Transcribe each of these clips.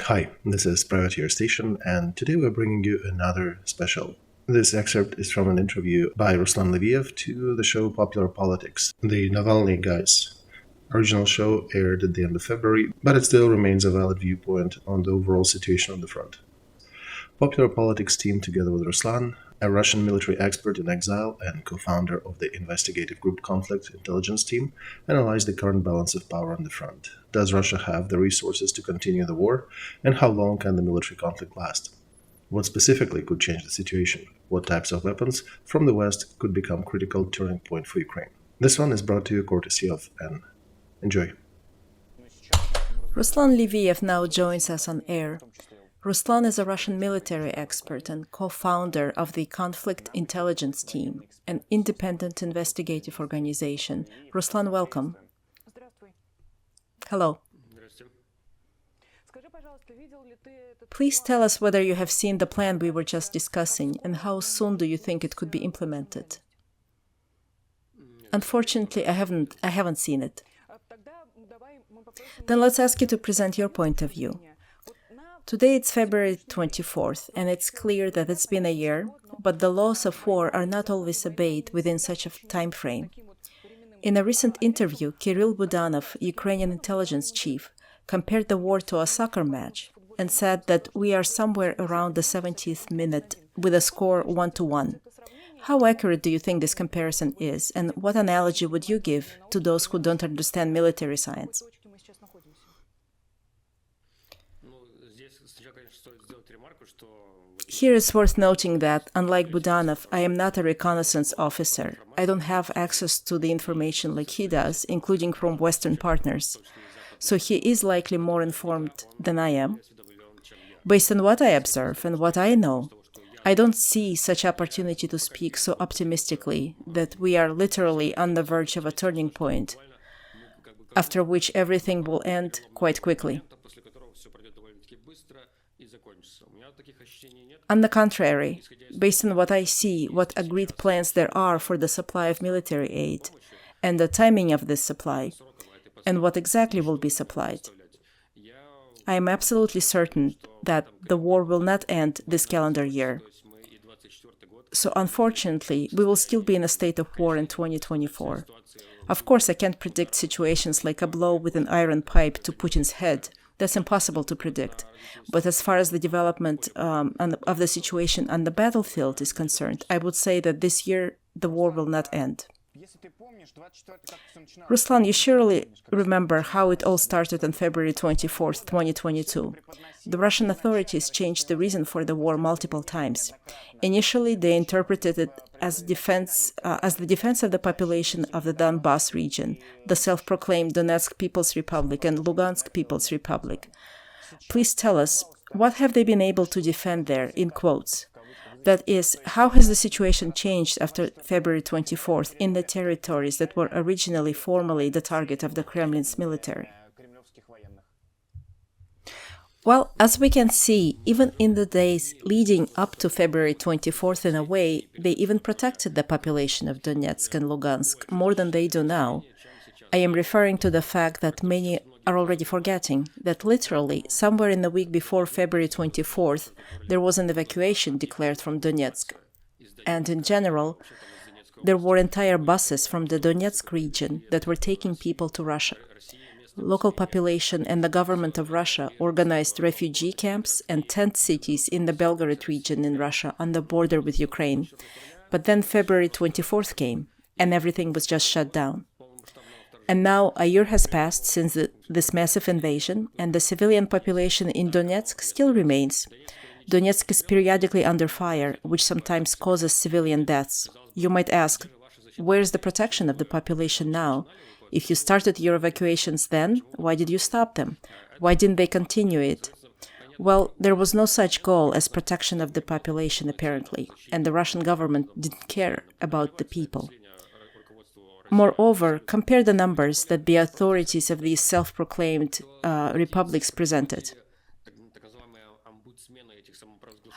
Hi, this is Privateer Station, and today we're bringing you another special. This excerpt is from an interview by Ruslan Leviev to the show Popular Politics, the Navalny guys. Original show aired at the end of February, but it still remains a valid viewpoint on the overall situation on the front. Popular Politics team, together with Ruslan, a Russian military expert in exile and co-founder of the investigative group conflict intelligence team, analyzed the current balance of power on the front. Does Russia have the resources to continue the war, and how long can the military conflict last? What specifically could change the situation? What types of weapons from the West could become critical turning point for Ukraine? This one is brought to you courtesy of N. Enjoy. Ruslan Leviev now joins us on air. Ruslan is a Russian military expert and co-founder of the Conflict Intelligence Team, an independent investigative organization. Ruslan, welcome. Hello. Please tell us whether you have seen the plan we were just discussing and how soon do you think it could be implemented? Unfortunately, I haven't seen it. Then let's ask you to present your point of view. Today it's February 24th, and it's clear that it's been a year, but the laws of war are not always obeyed within such a time frame. In a recent interview, Kirill Budanov, Ukrainian intelligence chief, compared the war to a soccer match and said that we are somewhere around the 70th minute with a score 1-1. How accurate do you think this comparison is, and what analogy would you give to those who don't understand military science? Here it's worth noting that, unlike Budanov, I am not a reconnaissance officer. I don't have access to the information like he does, including from Western partners. So he is likely more informed than I am. Based on what I observe and what I know, I don't see such opportunity to speak so optimistically that we are literally on the verge of a turning point, after which everything will end quite quickly. On the contrary, based on what I see, what agreed plans there are for the supply of military aid, and the timing of this supply, and what exactly will be supplied, I am absolutely certain that the war will not end this calendar year. So unfortunately, we will still be in a state of war in 2024. Of course, I can't predict situations like a blow with an iron pipe to Putin's head. That's impossible to predict. But as far as the development of the situation on the battlefield is concerned, I would say that this year the war will not end. Ruslan, you surely remember how it all started on February 24th, 2022. The Russian authorities changed the reason for the war multiple times. Initially, they interpreted it as the defense of the population of the Donbas region, the self-proclaimed Donetsk People's Republic and Lugansk People's Republic. Please tell us, what have they been able to defend there, in quotes? That is, how has the situation changed after February 24th in the territories that were originally formally the target of the Kremlin's military? Well, as we can see, even in the days leading up to February 24th, in a way, they even protected the population of Donetsk and Lugansk more than they do now. I am referring to the fact that many are already forgetting that literally, somewhere in the week before February 24th, there was an evacuation declared from Donetsk. And in general, there were entire buses from the Donetsk region that were taking people to Russia. Local population and the government of Russia organized refugee camps and tent cities in the Belgorod region in Russia on the border with Ukraine. But then February 24th came, and everything was just shut down. And now a year has passed since this massive invasion, and the civilian population in Donetsk still remains. Donetsk is periodically under fire, which sometimes causes civilian deaths. You might ask, where's the protection of the population now? If you started your evacuations then, why did you stop them? Why didn't they continue it? Well, there was no such goal as protection of the population, apparently, and the Russian government didn't care about the people. Moreover, compare the numbers that the authorities of these self-proclaimed republics presented.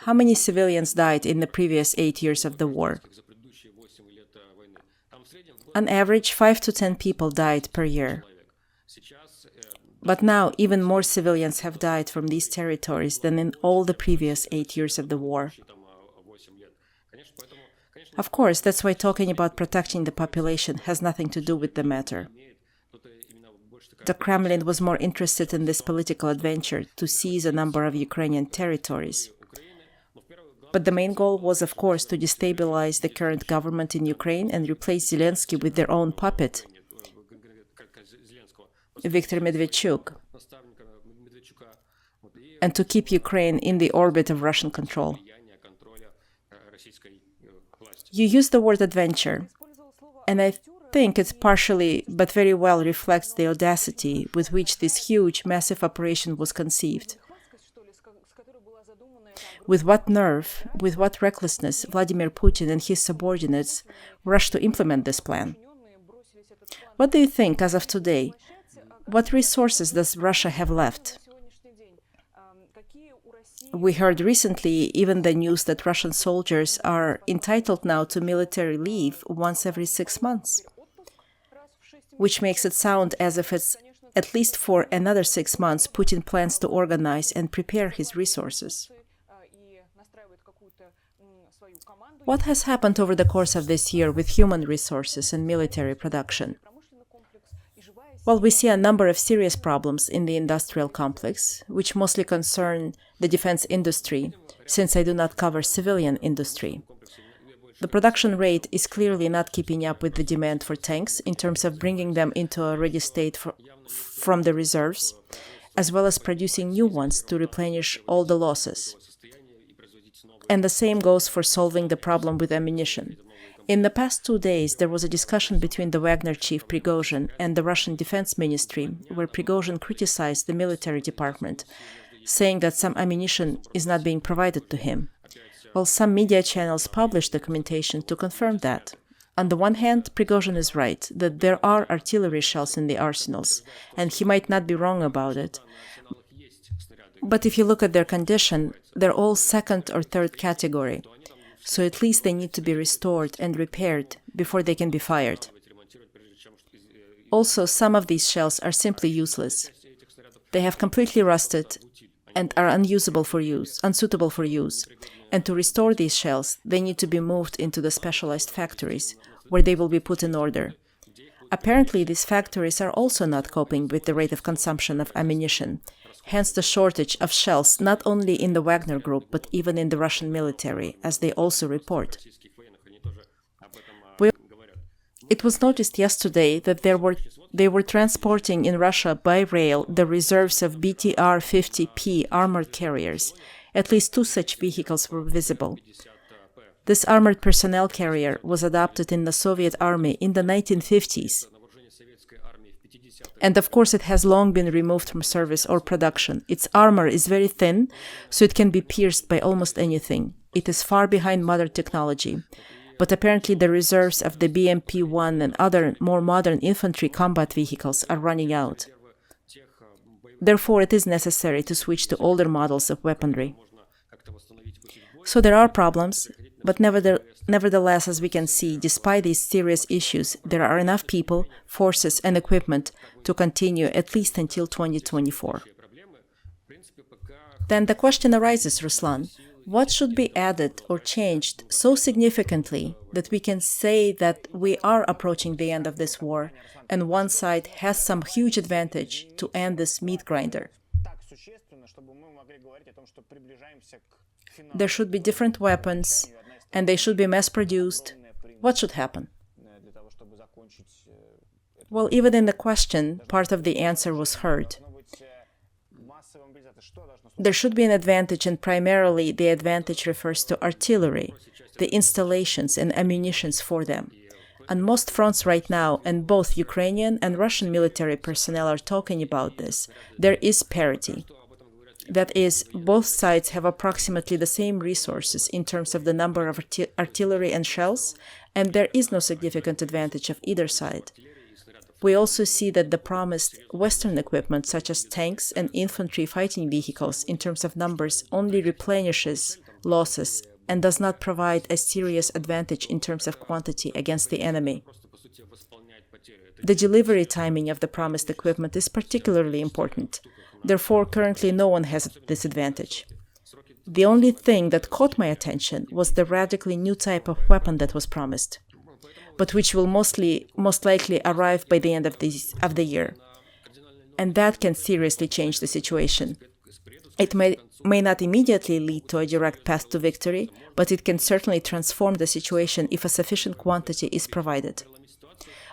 How many civilians died in the previous 8 years of the war? On average, 5 to 10 people died per year. But now even more civilians have died from these territories than in all the previous 8 years of the war. Of course, that's why talking about protecting the population has nothing to do with the matter. The Kremlin was more interested in this political adventure to seize a number of Ukrainian territories. But the main goal was, of course, to destabilize the current government in Ukraine and replace Zelensky with their own puppet, Viktor Medvedchuk, and to keep Ukraine in the orbit of Russian control. You used the word adventure, and I think it partially, but very well, reflects the audacity with which this huge, massive operation was conceived. With what nerve, with what recklessness Vladimir Putin and his subordinates rushed to implement this plan. What do you think, as of today? What resources does Russia have left? We heard recently even the news that Russian soldiers are entitled now to military leave once every 6 months, which makes it sound as if it's at least for another 6 months Putin plans to organize and prepare his resources. What has happened over the course of this year with human resources and military production? Well, we see a number of serious problems in the industrial complex, which mostly concern the defense industry, since I do not cover civilian industry. The production rate is clearly not keeping up with the demand for tanks in terms of bringing them into a ready state from the reserves, as well as producing new ones to replenish all the losses. And the same goes for solving the problem with ammunition. In the past 2 days, there was a discussion between the Wagner chief Prigozhin and the Russian Defense Ministry, where Prigozhin criticized the military department, saying that some ammunition is not being provided to him. Well, some media channels published documentation to confirm that. On the one hand, Prigozhin is right that there are artillery shells in the arsenals, and he might not be wrong about it. But if you look at their condition, they're all second or third category. So at least they need to be restored and repaired before they can be fired. Also, some of these shells are simply useless. They have completely rusted and are unsuitable for use. And to restore these shells, they need to be moved into the specialized factories, where they will be put in order. Apparently, these factories are also not coping with the rate of consumption of ammunition, hence the shortage of shells not only in the Wagner Group, but even in the Russian military, as they also report. It was noticed yesterday that they were transporting in Russia by rail the reserves of BTR-50P armored carriers. At least 2 such vehicles were visible. This armored personnel carrier was adopted in the Soviet Army in the 1950s. And of course, it has long been removed from service or production. Its armor is very thin, so it can be pierced by almost anything. It is far behind modern technology. But apparently the reserves of the BMP-1 and other more modern infantry combat vehicles are running out. Therefore, it is necessary to switch to older models of weaponry. So there are problems, but nevertheless, as we can see, despite these serious issues, there are enough people, forces, and equipment to continue at least until 2024. Then the question arises, Ruslan, what should be added or changed so significantly that we can say that we are approaching the end of this war and one side has some huge advantage to end this meat grinder? There should be different weapons, and they should be mass-produced. What should happen? Well, even in the question, part of the answer was heard. There should be an advantage, and primarily the advantage refers to artillery, the installations and ammunitions for them. On most fronts right now, and both Ukrainian and Russian military personnel are talking about this, there is parity. That is, both sides have approximately the same resources in terms of the number of artillery and shells, and there is no significant advantage of either side. We also see that the promised Western equipment, such as tanks and infantry fighting vehicles, in terms of numbers, only replenishes losses and does not provide a serious advantage in terms of quantity against the enemy. The delivery timing of the promised equipment is particularly important. Therefore, currently no one has this advantage. The only thing that caught my attention was the radically new type of weapon that was promised, but which will most likely arrive by the end of the year. And that can seriously change the situation. It may not immediately lead to a direct path to victory, but it can certainly transform the situation if a sufficient quantity is provided.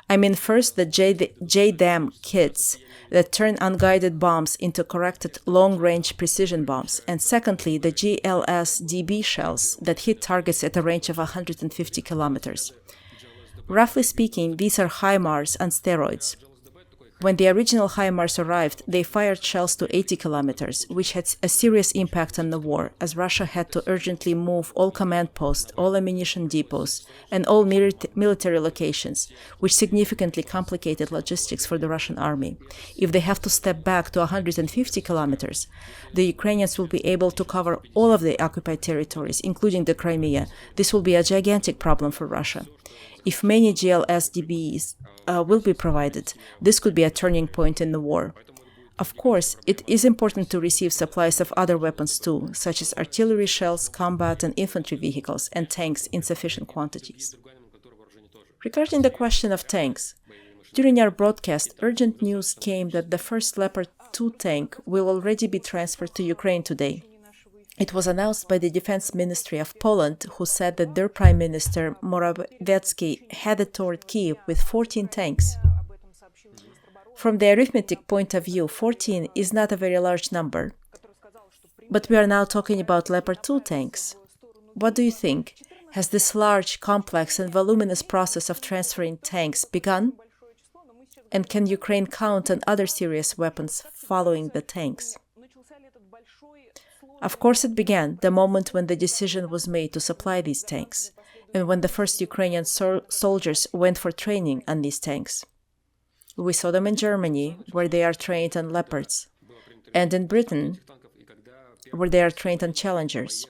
I mean, first, the JDAM kits that turn unguided bombs into corrected long-range precision bombs, and secondly, the GLSDB shells that hit targets at a range of 150 kilometers. Roughly speaking, these are HIMARS on steroids. When the original HIMARS arrived, they fired shells to 80 kilometers, which had a serious impact on the war, as Russia had to urgently move all command posts, all ammunition depots, and all military locations, which significantly complicated logistics for the Russian army. If they have to step back to 150 kilometers, the Ukrainians will be able to cover all of the occupied territories, including the Crimea. This will be a gigantic problem for Russia. If many GLSDBs will be provided, this could be a turning point in the war. Of course, it is important to receive supplies of other weapons too, such as artillery shells, combat and infantry vehicles, and tanks in sufficient quantities. Regarding the question of tanks, during our broadcast, urgent news came that the first Leopard 2 tank will already be transferred to Ukraine today. It was announced by the Defense Ministry of Poland, who said that their Prime Minister Morawiecki headed toward Kyiv with 14 tanks. From the arithmetic point of view, 14 is not a very large number. But we are now talking about Leopard 2 tanks. What do you think? Has this large, complex and voluminous process of transferring tanks begun? And can Ukraine count on other serious weapons following the tanks? Of course, it began the moment when the decision was made to supply these tanks, and when the first Ukrainian soldiers went for training on these tanks. We saw them in Germany, where they are trained on Leopards, and in Britain, where they are trained on Challengers.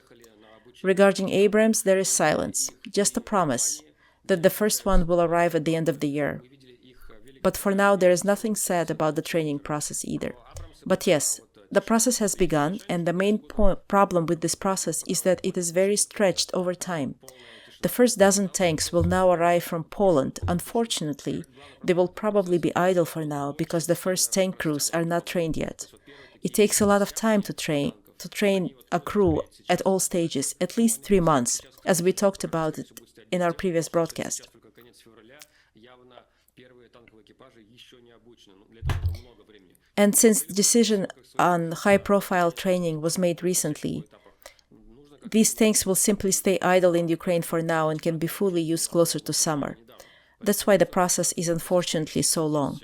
Regarding Abrams, there is silence, just a promise that the first one will arrive at the end of the year. But for now, there is nothing said about the training process either. But yes, the process has begun, and the main problem with this process is that it is very stretched over time. The first dozen tanks will now arrive from Poland. Unfortunately, they will probably be idle for now because the first tank crews are not trained yet. It takes a lot of time to train a crew at all stages, at least 3 months, as we talked about it in our previous broadcast. And since the decision on high-profile training was made recently, these tanks will simply stay idle in Ukraine for now and can be fully used closer to summer. That's why the process is unfortunately so long.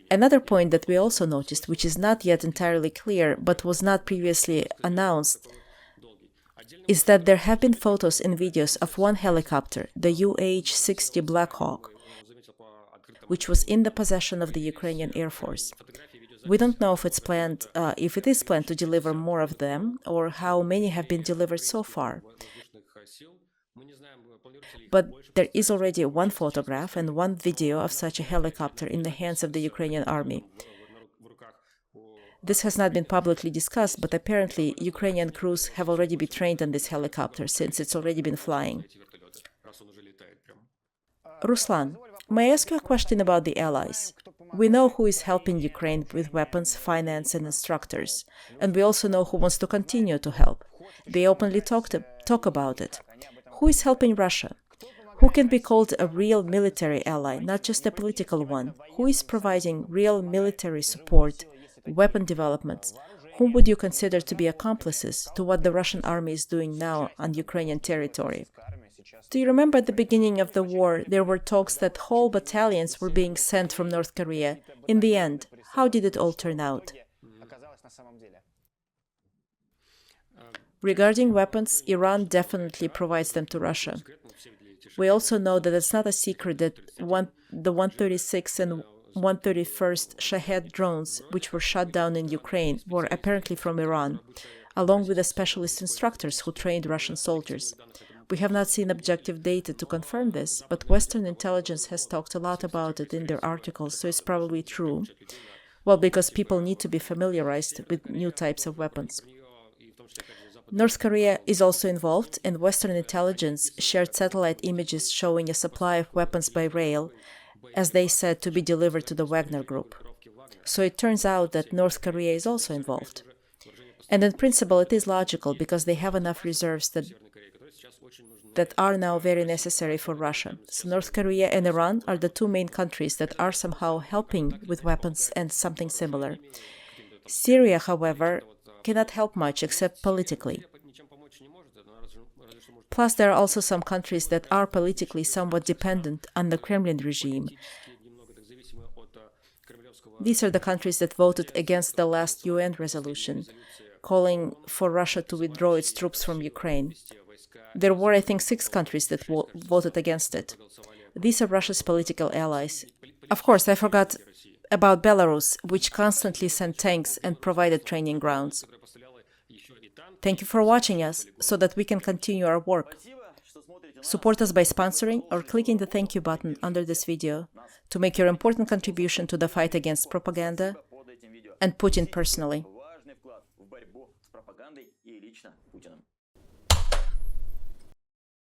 Another point that we also noticed, which is not yet entirely clear but was not previously announced, is that there have been photos and videos of one helicopter, the UH-60 Black Hawk, which was in the possession of the Ukrainian Air Force. We don't know if it is planned to deliver more of them or how many have been delivered so far. But there is already one photograph and one video of such a helicopter in the hands of the Ukrainian army. This has not been publicly discussed, but apparently Ukrainian crews have already been trained on this helicopter since it's already been flying. Ruslan, may I ask you a question about the allies? We know who is helping Ukraine with weapons, finance, and instructors, and we also know who wants to continue to help. They openly talk about it. Who is helping Russia? Who can be called a real military ally, not just a political one? Who is providing real military support, weapon developments? Whom would you consider to be accomplices to what the Russian army is doing now on Ukrainian territory? Do you remember at the beginning of the war, there were talks that whole battalions were being sent from North Korea? In the end, how did it all turn out? Regarding weapons, Iran definitely provides them to Russia. We also know that it's not a secret that the 136 and 131st Shahed drones, which were shot down in Ukraine, were apparently from Iran, along with the specialist instructors who trained Russian soldiers. We have not seen objective data to confirm this, but Western intelligence has talked a lot about it in their articles, so it's probably true. Well, because people need to be familiarized with new types of weapons. North Korea is also involved, and Western intelligence shared satellite images showing a supply of weapons by rail, as they said, to be delivered to the Wagner Group. So it turns out that North Korea is also involved. And in principle, it is logical because they have enough reserves that are now very necessary for Russia. So North Korea and Iran are the two main countries that are somehow helping with weapons and something similar. Syria, however, cannot help much except politically. Plus, there are also some countries that are politically somewhat dependent on the Kremlin regime. These are the countries that voted against the last UN resolution, calling for Russia to withdraw its troops from Ukraine. There were, I think, 6 countries that voted against it. These are Russia's political allies. Of course, I forgot about Belarus, which constantly sent tanks and provided training grounds. Thank you for watching us so that we can continue our work. Support us by sponsoring or clicking the thank you button under this video to make your important contribution to the fight against propaganda and Putin personally.